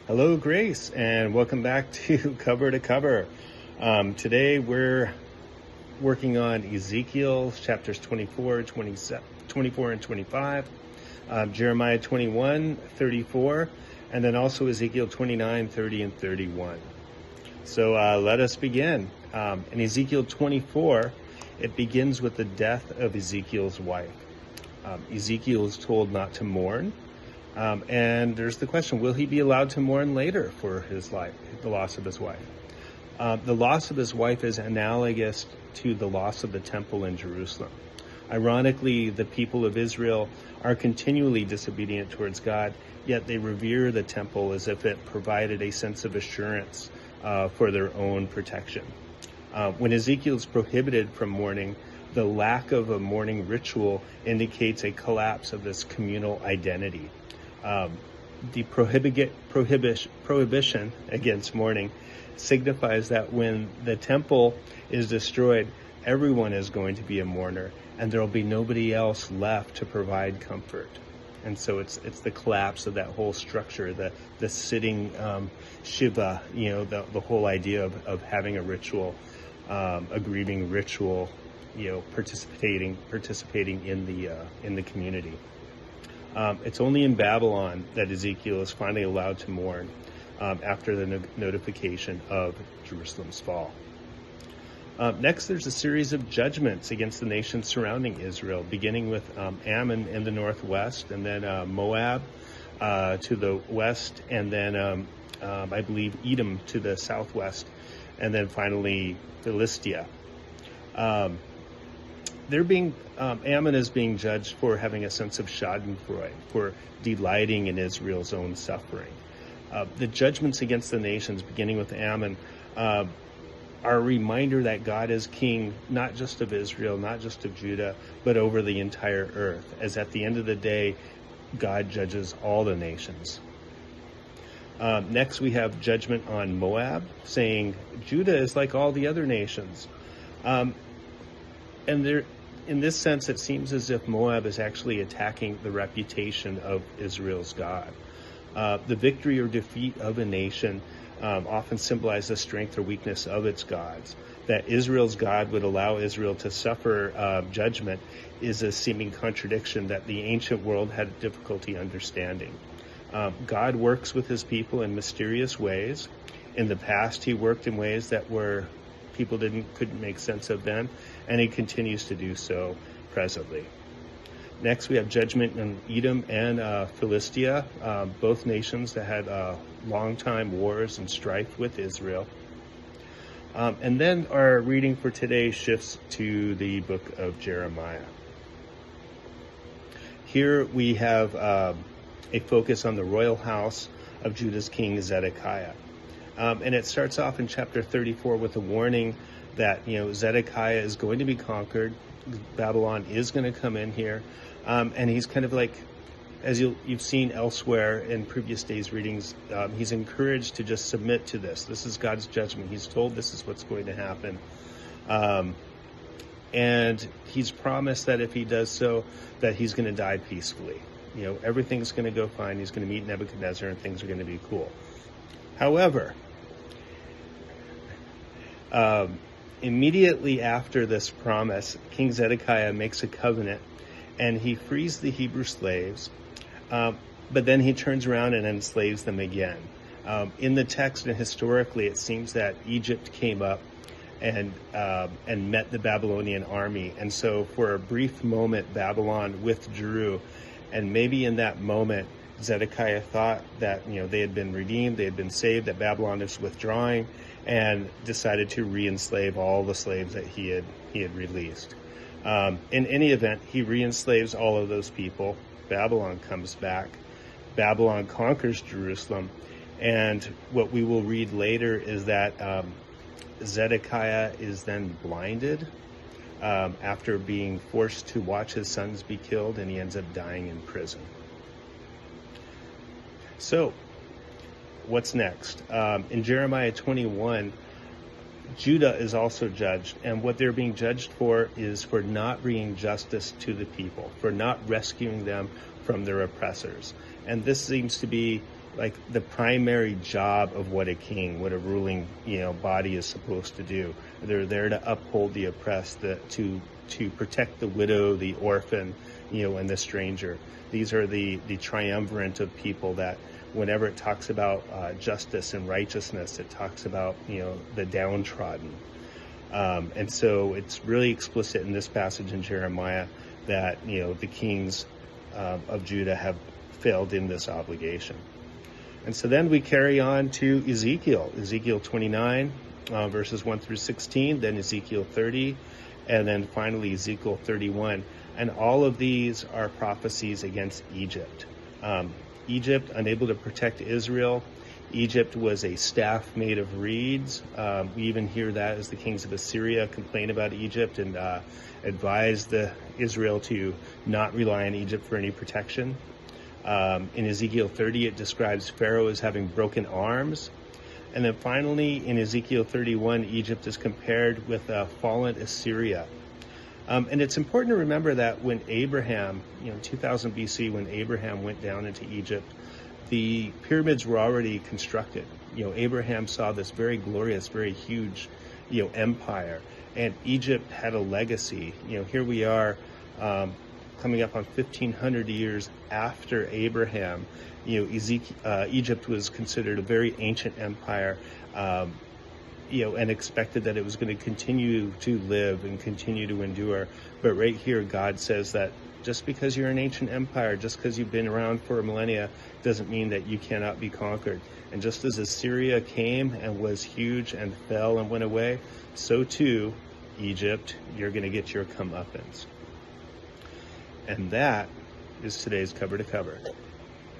Hello, Grace, and welcome back to Cover to Cover. Today we're working on Ezekiel chapters 24, 24 and 25, Jeremiah 21, 34, and then also Ezekiel 29, 30, and 31. So let us begin. In Ezekiel 24, it begins with the death of Ezekiel's wife. Ezekiel is told not to mourn. And there's the question, will he be allowed to mourn later for his life, the loss of his wife? The loss of his wife is analogous to the loss of the temple in Jerusalem. Ironically, the people of Israel are continually disobedient towards God, yet they revere the temple as if it provided a sense of assurance for their own protection. When Ezekiel is prohibited from mourning, the lack of a mourning ritual indicates a collapse of this communal identity. The prohibition against mourning signifies that when the temple is destroyed, everyone is going to be a mourner, and there will be nobody else left to provide comfort. And so it's the collapse of that whole structure, the sitting Shiva, the whole idea of having a ritual, a grieving ritual, participating in the community. It's only in Babylon that Ezekiel is finally allowed to mourn after the notification of Jerusalem's fall. Next, there's a series of judgments against the nations surrounding Israel, beginning with Ammon in the northwest, and then Moab to the west, and then I believe Edom to the southwest, and then finally Philistia. Ammon is being judged for having a sense of schadenfreude, for delighting in Israel's own suffering. The judgments against the nations, beginning with Ammon, are a reminder that God is king, not just of Israel, not just of Judah, but over the entire earth, as at the end of the day, God judges all the nations. Next, we have judgment on Moab, saying Judah is like all the other nations. In this sense, it seems as if Moab is actually attacking the reputation of Israel's God. The victory or defeat of a nation often symbolizes the strength or weakness of its gods. That Israel's God would allow Israel to suffer judgment is a seeming contradiction that the ancient world had difficulty understanding. God works with his people in mysterious ways. In the past, he worked in ways that people couldn't make sense of then, and he continues to do so presently. Next, we have judgment on Edom and Philistia, both nations that had long-time wars and strife with Israel. And then our reading for today shifts to the book of Jeremiah. Here we have a focus on the royal house of Judah's king Zedekiah. And it starts off in chapter 34 with a warning that, Zedekiah is going to be conquered. Babylon is going to come in here. And he's kind of like, as you've seen elsewhere in previous days' readings, he's encouraged to just submit to this. This is God's judgment. He's told this is what's going to happen. And he's promised that if he does so, that he's going to die peacefully. Everything's going to go fine. He's going to meet Nebuchadnezzar and things are going to be cool. However, immediately after this promise, King Zedekiah makes a covenant and he frees the Hebrew slaves, but then he turns around and enslaves them again. In the text and historically, it seems that Egypt came up and met the Babylonian army. And so for a brief moment, Babylon withdrew. And maybe in that moment, Zedekiah thought that, they had been redeemed, they had been saved, that Babylon is withdrawing, and decided to re-enslave all the slaves that he had released. In any event, he re-enslaves all of those people. Babylon comes back. Babylon conquers Jerusalem. And what we will read later is that Zedekiah is then blinded after being forced to watch his sons be killed, and he ends up dying in prison. So, what's next? In Jeremiah 21, Judah is also judged, and what they're being judged for is for not bringing justice to the people, for not rescuing them from their oppressors. And this seems to be like the primary job of what a king, what a ruling, body is supposed to do. They're there to uphold the oppressed, to protect the widow, the orphan, and the stranger. These are the triumvirate of people that whenever it talks about justice and righteousness, it talks about, the downtrodden. And so it's really explicit in this passage in Jeremiah that, the kings of Judah have failed in this obligation. And so then we carry on to Ezekiel 29, verses 1 through 16, then Ezekiel 30, and then finally Ezekiel 31. And all of these are prophecies against Egypt. Egypt, unable to protect Israel. Egypt was a staff made of reeds. We even hear that as the kings of Assyria complain about Egypt and advise Israel to not rely on Egypt for any protection. In Ezekiel 30, it describes Pharaoh as having broken arms. And then finally, in Ezekiel 31, Egypt is compared with fallen Assyria. And it's important to remember that when Abraham, 2000 BC, when Abraham went down into Egypt, the pyramids were already constructed. Abraham saw this very glorious, very huge, empire. And Egypt had a legacy. Here we are, coming up on 1,500 years after Abraham. Egypt was considered a very ancient empire, and expected that it was going to continue to live and continue to endure. But right here, God says that just because you're an ancient empire, just because you've been around for a millennia, doesn't mean that you cannot be conquered. And just as Assyria came and was huge and fell and went away, so too, Egypt, you're going to get your comeuppance. And that is today's Cover to Cover.